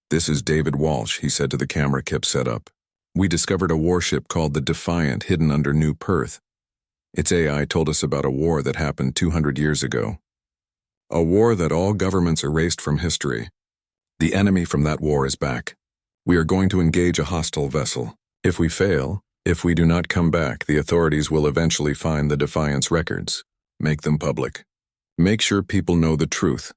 This is David Walsh, he said to the camera Kip set up. We discovered a warship called the Defiant hidden under New Perth. Its AI told us about a war that happened 200 years ago. A war that all governments erased from history. The enemy from that war is back. We are going to engage a hostile vessel. If we fail, if we do not come back, the authorities will eventually find the Defiant's records. Make them public. Make sure people know the truth.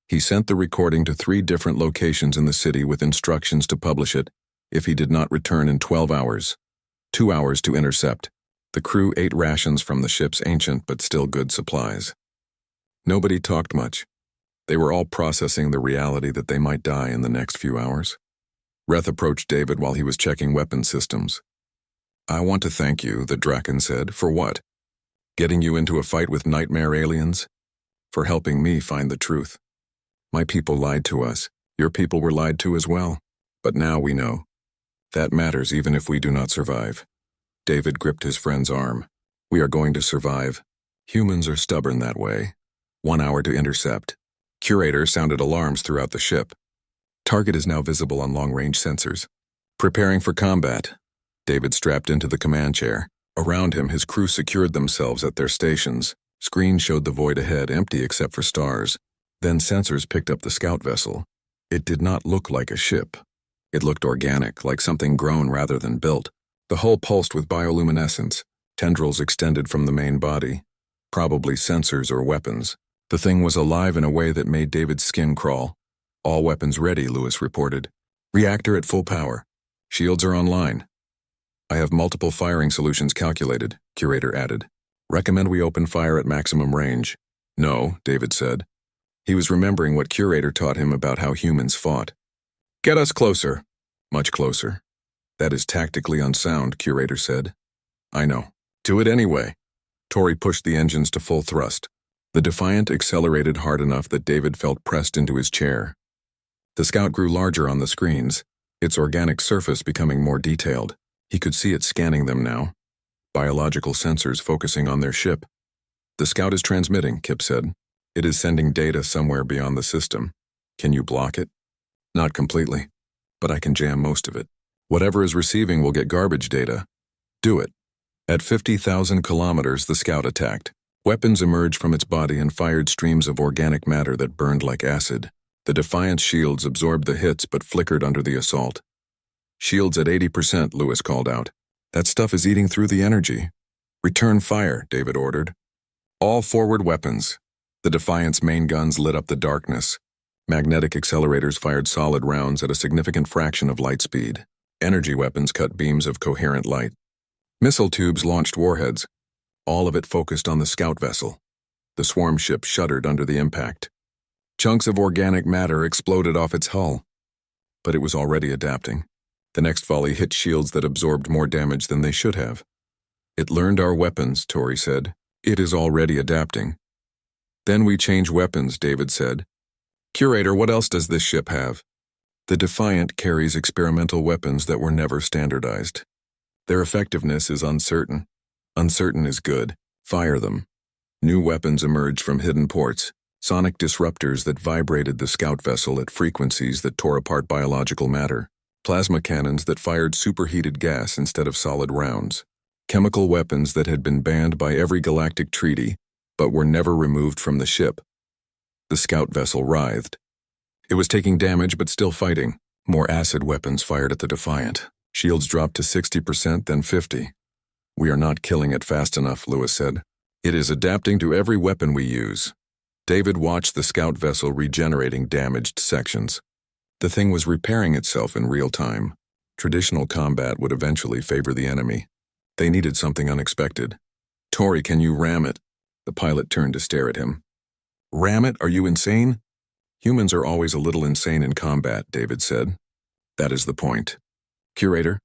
He sent the recording to 3 different locations in the city with instructions to publish it if he did not return in 12 hours. 2 hours to intercept. The crew ate rations from the ship's ancient but still good supplies. Nobody talked much. They were all processing the reality that they might die in the next few hours. Reth approached David while he was checking weapon systems. "I want to thank you," the Draken said. "For what? Getting you into a fight with nightmare aliens? For helping me find the truth. My people lied to us. Your people were lied to as well. But now we know. That matters even if we do not survive." David gripped his friend's arm. "We are going to survive. Humans are stubborn that way. 1 hour to intercept." Curator sounded alarms throughout the ship. Target is now visible on long-range sensors. Preparing for combat. David strapped into the command chair. Around him, his crew secured themselves at their stations. Screens showed the void ahead, empty except for stars. Then sensors picked up the scout vessel. It did not look like a ship. It looked organic, like something grown rather than built. The hull pulsed with bioluminescence. Tendrils extended from the main body. Probably sensors or weapons. The thing was alive in a way that made David's skin crawl. "All weapons ready," Lewis reported. "Reactor at full power. Shields are online." "I have multiple firing solutions calculated," Curator added. "Recommend we open fire at maximum range." "No," David said. He was remembering what Curator taught him about how humans fought. "Get us closer." "Much closer." "That is tactically unsound," Curator said. "I know. Do it anyway." Tori pushed the engines to full thrust. The Defiant accelerated hard enough that David felt pressed into his chair. The scout grew larger on the screens, its organic surface becoming more detailed. He could see it scanning them now. Biological sensors focusing on their ship. "The scout is transmitting," Kip said. "It is sending data somewhere beyond the system. Can you block it?" "Not completely, but I can jam most of it. Whatever is receiving will get garbage data." "Do it." At 50,000 kilometers, the scout attacked. Weapons emerged from its body and fired streams of organic matter that burned like acid. The Defiant's shields absorbed the hits but flickered under the assault. "Shields at 80%, Lewis called out. "That stuff is eating through the energy." "Return fire," David ordered. "All forward weapons." The Defiant's main guns lit up the darkness. Magnetic accelerators fired solid rounds at a significant fraction of light speed. Energy weapons cut beams of coherent light. Missile tubes launched warheads. All of it focused on the scout vessel. The swarm ship shuddered under the impact. Chunks of organic matter exploded off its hull. But it was already adapting. The next volley hit shields that absorbed more damage than they should have. "It learned our weapons," Tori said. "It is already adapting." "Then we change weapons," David said. "Curator, what else does this ship have?" "The Defiant carries experimental weapons that were never standardized. Their effectiveness is uncertain. Uncertain is good. Fire them." New weapons emerged from hidden ports, sonic disruptors that vibrated the scout vessel at frequencies that tore apart biological matter, plasma cannons that fired superheated gas instead of solid rounds, chemical weapons that had been banned by every galactic treaty but were never removed from the ship. The scout vessel writhed. It was taking damage but still fighting. More acid weapons fired at the Defiant. Shields dropped to 60%, then 50%. "We are not killing it fast enough," Lewis said. "It is adapting to every weapon we use." David watched the scout vessel regenerating damaged sections. The thing was repairing itself in real time. Traditional combat would eventually favor the enemy. They needed something unexpected. "Tori, can you ram it?" The pilot turned to stare at him. "Ram it? Are you insane?" "Humans are always a little insane in combat," David said. "That is the point." "Curator,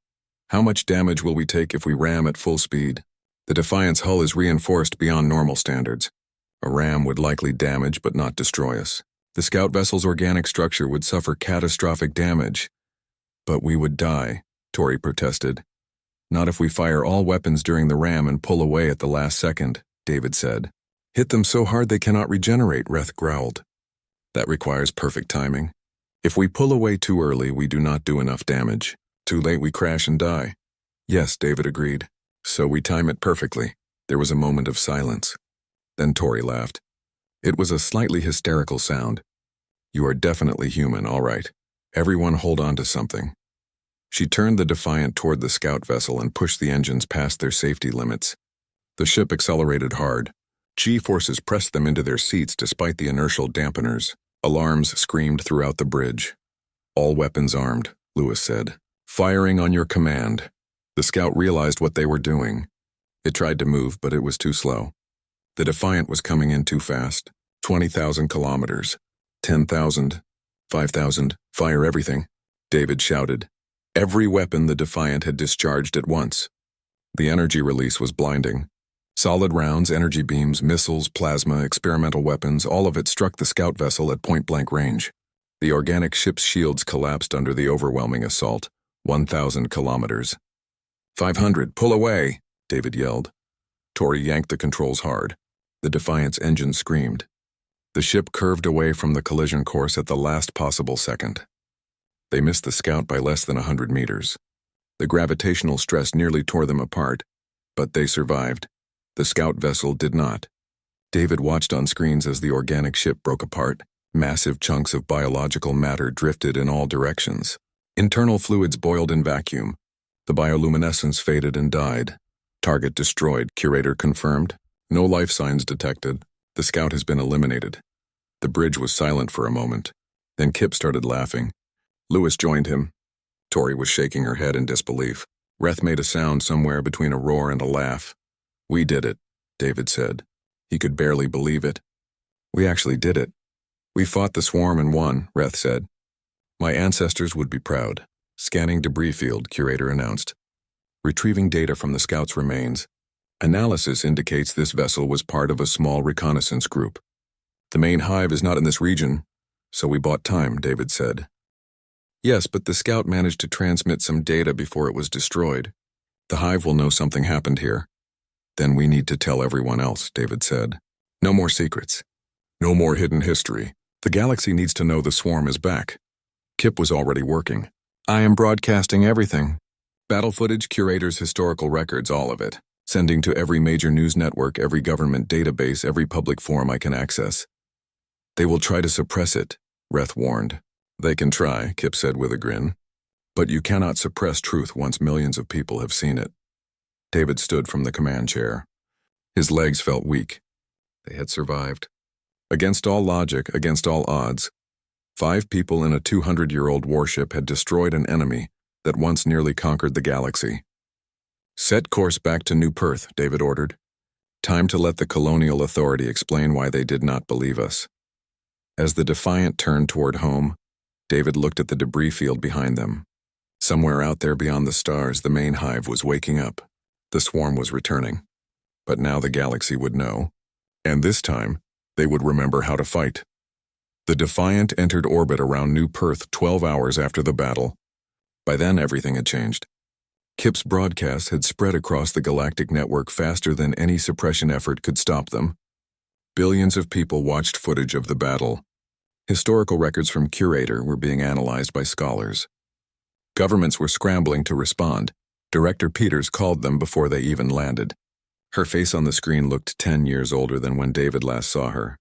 how much damage will we take if we ram at full speed?" "The Defiant's hull is reinforced beyond normal standards. A ram would likely damage but not destroy us. The scout vessel's organic structure would suffer catastrophic damage." "But we would die," Tori protested. "Not if we fire all weapons during the ram and pull away at the last second," David said. "Hit them so hard they cannot regenerate," Reth growled. "That requires perfect timing. If we pull away too early, we do not do enough damage. Too late, we crash and die." "Yes," David agreed. "So we time it perfectly." There was a moment of silence. Then Tori laughed. It was a slightly hysterical sound. "You are definitely human, all right. Everyone hold on to something." She turned the Defiant toward the scout vessel and pushed the engines past their safety limits. The ship accelerated hard. G-forces pressed them into their seats despite the inertial dampeners. Alarms screamed throughout the bridge. "All weapons armed," Lewis said. "Firing on your command." The scout realized what they were doing. It tried to move, but it was too slow. The Defiant was coming in too fast. 20,000 kilometers. 10,000. 5,000. "Fire everything," David shouted. Every weapon the Defiant had discharged at once. The energy release was blinding. Solid rounds, energy beams, missiles, plasma, experimental weapons, all of it struck the scout vessel at point-blank range. The organic ship's shields collapsed under the overwhelming assault. 1,000 kilometers. 500, pull away, David yelled. Tori yanked the controls hard. The Defiant's engine screamed. The ship curved away from the collision course at the last possible second. They missed the scout by less than 100 meters. The gravitational stress nearly tore them apart, but they survived. The scout vessel did not. David watched on screens as the organic ship broke apart. Massive chunks of biological matter drifted in all directions. Internal fluids boiled in vacuum. The bioluminescence faded and died. Target destroyed, Curator confirmed. No life signs detected. The scout has been eliminated. The bridge was silent for a moment. Then Kip started laughing. Lewis joined him. Tori was shaking her head in disbelief. Reth made a sound somewhere between a roar and a laugh. "We did it," David said. He could barely believe it. "We actually did it. We fought the swarm and won," Reth said. "My ancestors would be proud." Scanning debris field, Curator announced. Retrieving data from the scout's remains. Analysis indicates this vessel was part of a small reconnaissance group. "The main hive is not in this region, so we bought time," David said. "Yes, but the scout managed to transmit some data before it was destroyed. The hive will know something happened here." "Then we need to tell everyone else," David said. "No more secrets. No more hidden history. The galaxy needs to know the swarm is back." Kip was already working. "I am broadcasting everything. Battle footage, Curator's historical records, all of it. Sending to every major news network, every government database, every public forum I can access." "They will try to suppress it," Reth warned. "They can try," Kip said with a grin. "But you cannot suppress truth once millions of people have seen it." David stood from the command chair. His legs felt weak. They had survived. Against all logic, against all odds, 5 people in a 200-year-old warship had destroyed an enemy that once nearly conquered the galaxy. "Set course back to New Perth," David ordered. "Time to let the Colonial Authority explain why they did not believe us." As the Defiant turned toward home, David looked at the debris field behind them. Somewhere out there beyond the stars, the main hive was waking up. The swarm was returning. But now the galaxy would know. And this time, they would remember how to fight. The Defiant entered orbit around New Perth 12 hours after the battle. By then, everything had changed. Kip's broadcasts had spread across the galactic network faster than any suppression effort could stop them. Billions of people watched footage of the battle. Historical records from Curator were being analyzed by scholars. Governments were scrambling to respond. Director Peters called them before they even landed. Her face on the screen looked 10 years older than when David last saw her.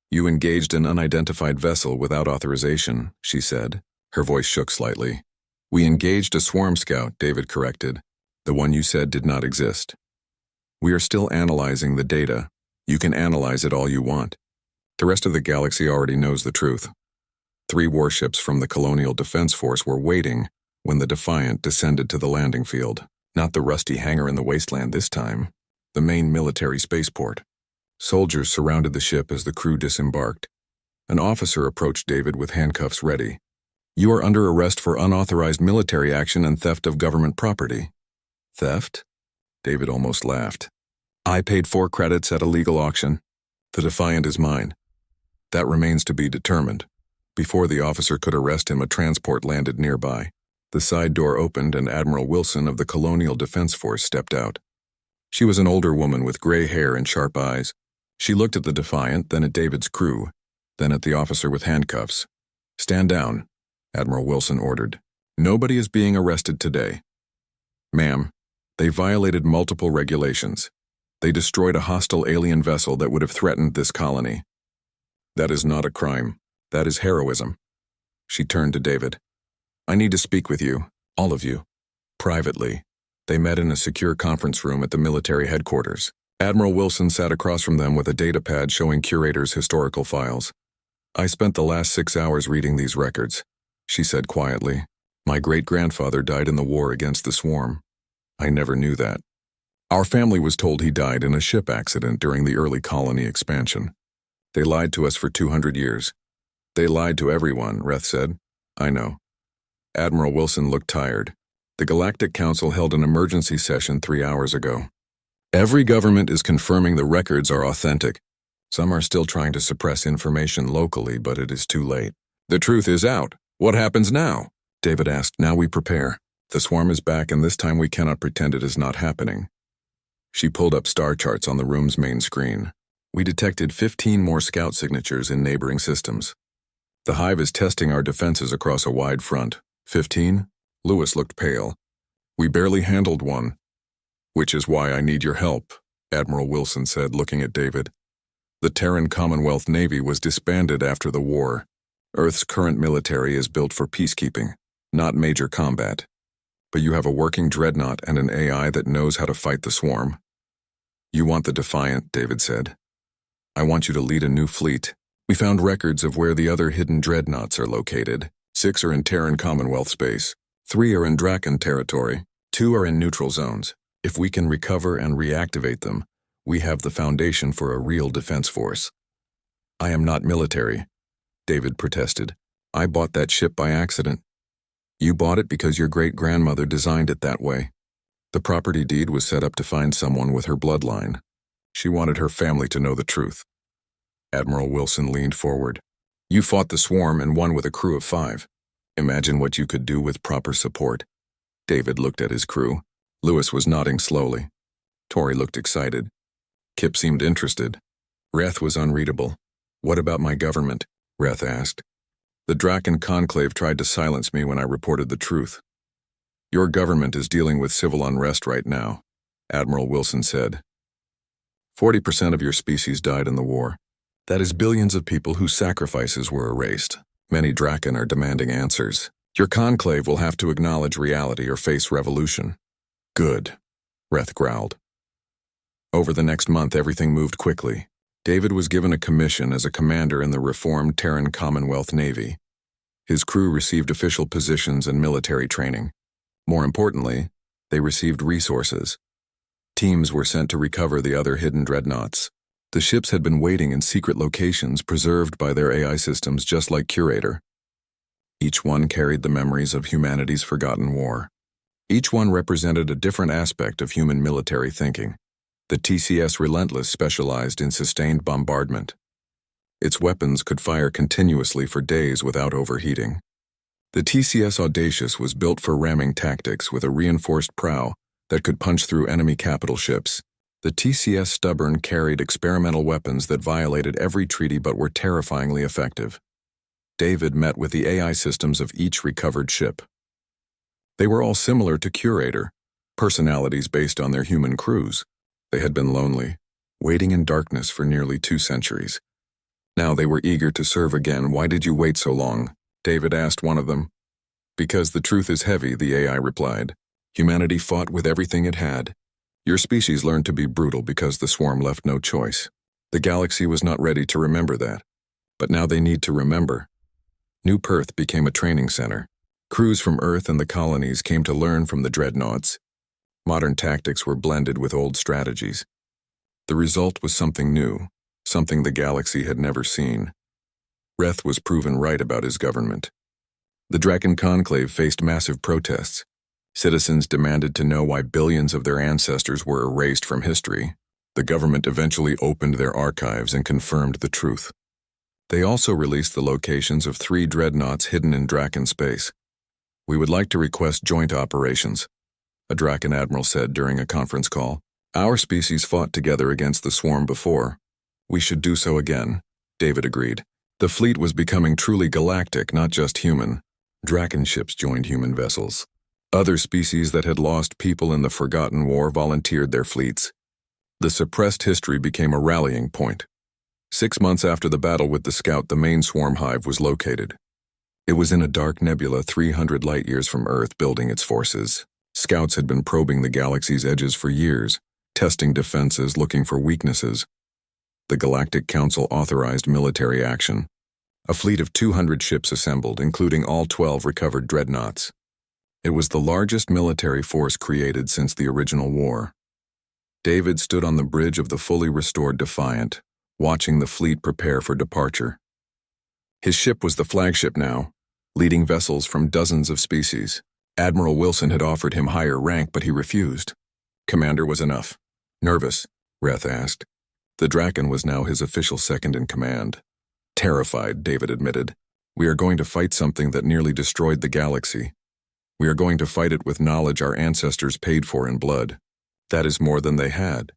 "You engaged an unidentified vessel without authorization," she said. Her voice shook slightly. "We engaged a swarm scout," David corrected. "The one you said did not exist." "We are still analyzing the data. You can analyze it all you want. The rest of the galaxy already knows the truth." 3 warships from the Colonial Defense Force were waiting when the Defiant descended to the landing field. Not the rusty hangar in the wasteland this time. The main military spaceport. Soldiers surrounded the ship as the crew disembarked. An officer approached David with handcuffs ready. "You are under arrest for unauthorized military action and theft of government property." "Theft?" David almost laughed. "I paid 4 credits at a legal auction. The Defiant is mine." "That remains to be determined." Before the officer could arrest him, a transport landed nearby. The side door opened and Admiral Wilson of the Colonial Defense Force stepped out. She was an older woman with gray hair and sharp eyes. She looked at the Defiant, then at David's crew, then at the officer with handcuffs. "Stand down," Admiral Wilson ordered. "Nobody is being arrested today." "Ma'am, they violated multiple regulations. They destroyed a hostile alien vessel that would have threatened this colony." "That is not a crime. That is heroism." She turned to David. "I need to speak with you, all of you, privately." They met in a secure conference room at the military headquarters. Admiral Wilson sat across from them with a datapad showing Curator's historical files. I spent the last 6 hours reading these records, she said quietly. My great-grandfather died in the war against the swarm. I never knew that. Our family was told he died in a ship accident during the early colony expansion. They lied to us for 200 years. They lied to everyone, Reth said. I know. Admiral Wilson looked tired. The Galactic Council held an emergency session 3 hours ago. Every government is confirming the records are authentic. Some are still trying to suppress information locally, but it is too late. The truth is out. What happens now? David asked. Now we prepare. The swarm is back, and this time we cannot pretend it is not happening. She pulled up star charts on the room's main screen. We detected 15 more scout signatures in neighboring systems. The hive is testing our defenses across a wide front. 15? Lewis looked pale. We barely handled one. Which is why I need your help, Admiral Wilson said, looking at David. The Terran Commonwealth Navy was disbanded after the war. Earth's current military is built for peacekeeping, not major combat. But you have a working dreadnought and an AI that knows how to fight the swarm. You want the Defiant, David said. I want you to lead a new fleet. We found records of where the other hidden dreadnoughts are located. 6 are in Terran Commonwealth space. 3 are in Draken territory. 2 are in neutral zones. If we can recover and reactivate them, we have the foundation for a real defense force. I am not military, David protested. I bought that ship by accident. You bought it because your great-grandmother designed it that way. The property deed was set up to find someone with her bloodline. She wanted her family to know the truth. Admiral Wilson leaned forward. You fought the swarm and won with a crew of 5. Imagine what you could do with proper support. David looked at his crew. Lewis was nodding slowly. Tori looked excited. Kip seemed interested. Reth was unreadable. What about my government? Reth asked. The Draken Conclave tried to silence me when I reported the truth. Your government is dealing with civil unrest right now, Admiral Wilson said. 40% of your species died in the war. That is billions of people whose sacrifices were erased. Many Draken are demanding answers. Your conclave will have to acknowledge reality or face revolution. Good, Reth growled. Over the next month, everything moved quickly. David was given a commission as a commander in the reformed Terran Commonwealth Navy. His crew received official positions and military training. More importantly, they received resources. Teams were sent to recover the other hidden dreadnoughts. The ships had been waiting in secret locations preserved by their AI systems just like Curator. Each one carried the memories of humanity's forgotten war. Each one represented a different aspect of human military thinking. The TCS Relentless specialized in sustained bombardment. Its weapons could fire continuously for days without overheating. The TCS Audacious was built for ramming tactics with a reinforced prow that could punch through enemy capital ships. The TCS Stubborn carried experimental weapons that violated every treaty but were terrifyingly effective. David met with the AI systems of each recovered ship. They were all similar to Curator, personalities based on their human crews. They had been lonely, waiting in darkness for nearly 2 centuries. Now they were eager to serve again. Why did you wait so long? David asked one of them. Because the truth is heavy, the AI replied. Humanity fought with everything it had. Your species learned to be brutal because the swarm left no choice. The galaxy was not ready to remember that. But now they need to remember. New Perth became a training center. Crews from Earth and the colonies came to learn from the dreadnoughts. Modern tactics were blended with old strategies. The result was something new, something the galaxy had never seen. Reth was proven right about his government. The Draken Conclave faced massive protests. Citizens demanded to know why billions of their ancestors were erased from history. The government eventually opened their archives and confirmed the truth. They also released the locations of 3 dreadnoughts hidden in Draken space. We would like to request joint operations, a Draken admiral said during a conference call. Our species fought together against the swarm before. We should do so again, David agreed. The fleet was becoming truly galactic, not just human. Draken ships joined human vessels. Other species that had lost people in the Forgotten War volunteered their fleets. The suppressed history became a rallying point. 6 months after the battle with the Scout, the main swarm hive was located. It was in a dark nebula 300 light-years from Earth, building its forces. Scouts had been probing the galaxy's edges for years, testing defenses, looking for weaknesses. The Galactic Council authorized military action. A fleet of 200 ships assembled, including all 12 recovered dreadnoughts. It was the largest military force created since the original war. David stood on the bridge of the fully restored Defiant, watching the fleet prepare for departure. His ship was the flagship now, leading vessels from dozens of species. Admiral Wilson had offered him higher rank, but he refused. Commander was enough. Nervous, Reth asked. The Draken was now his official second-in-command. Terrified, David admitted. We are going to fight something that nearly destroyed the galaxy. We are going to fight it with knowledge our ancestors paid for in blood. That is more than they had.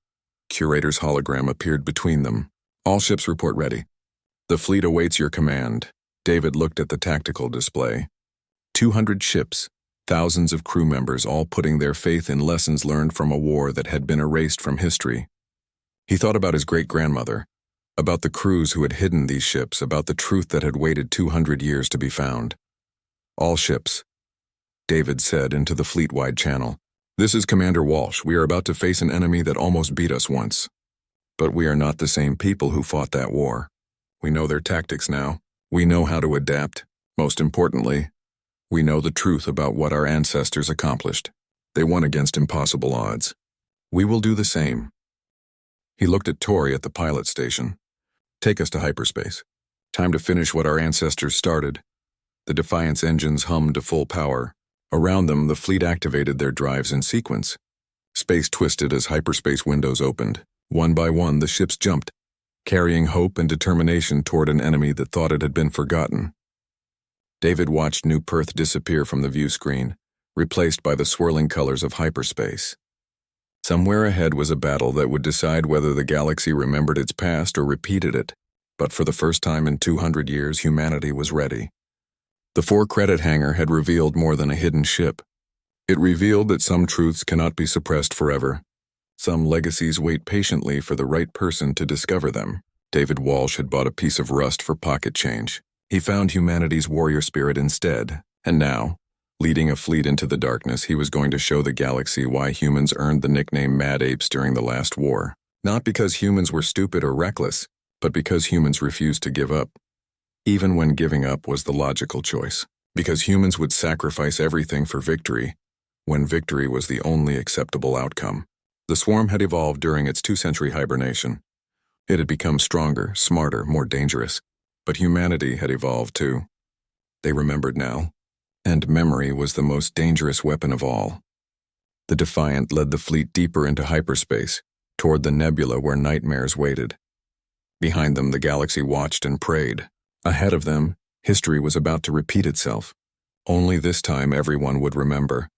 Curator's hologram appeared between them. All ships report ready. The fleet awaits your command. David looked at the tactical display. 200 ships, thousands of crew members, all putting their faith in lessons learned from a war that had been erased from history. He thought about his great-grandmother, about the crews who had hidden these ships, about the truth that had waited 200 years to be found. All ships, David said into the fleet-wide channel. This is Commander Walsh. We are about to face an enemy that almost beat us once. But we are not the same people who fought that war. We know their tactics now. We know how to adapt. Most importantly, we know the truth about what our ancestors accomplished. They won against impossible odds. We will do the same. He looked at Tori at the pilot station. Take us to hyperspace. Time to finish what our ancestors started. The Defiant's engines hummed to full power. Around them, the fleet activated their drives in sequence. Space twisted as hyperspace windows opened. One by one, the ships jumped, carrying hope and determination toward an enemy that thought it had been forgotten. David watched New Perth disappear from the view screen, replaced by the swirling colors of hyperspace. Somewhere ahead was a battle that would decide whether the galaxy remembered its past or repeated it, but for the first time in 200 years, humanity was ready. The 4-credit hangar had revealed more than a hidden ship. It revealed that some truths cannot be suppressed forever. Some legacies wait patiently for the right person to discover them. David Walsh had bought a piece of rust for pocket change. He found humanity's warrior spirit instead, and now, leading a fleet into the darkness, he was going to show the galaxy why humans earned the nickname Mad Apes during the last war. Not because humans were stupid or reckless, but because humans refused to give up. Even when giving up was the logical choice. Because humans would sacrifice everything for victory, when victory was the only acceptable outcome. The swarm had evolved during its 2-century hibernation. It had become stronger, smarter, more dangerous. But humanity had evolved too. They remembered now. And memory was the most dangerous weapon of all. The Defiant led the fleet deeper into hyperspace, toward the nebula where nightmares waited. Behind them, the galaxy watched and prayed. Ahead of them, history was about to repeat itself. Only this time everyone would remember.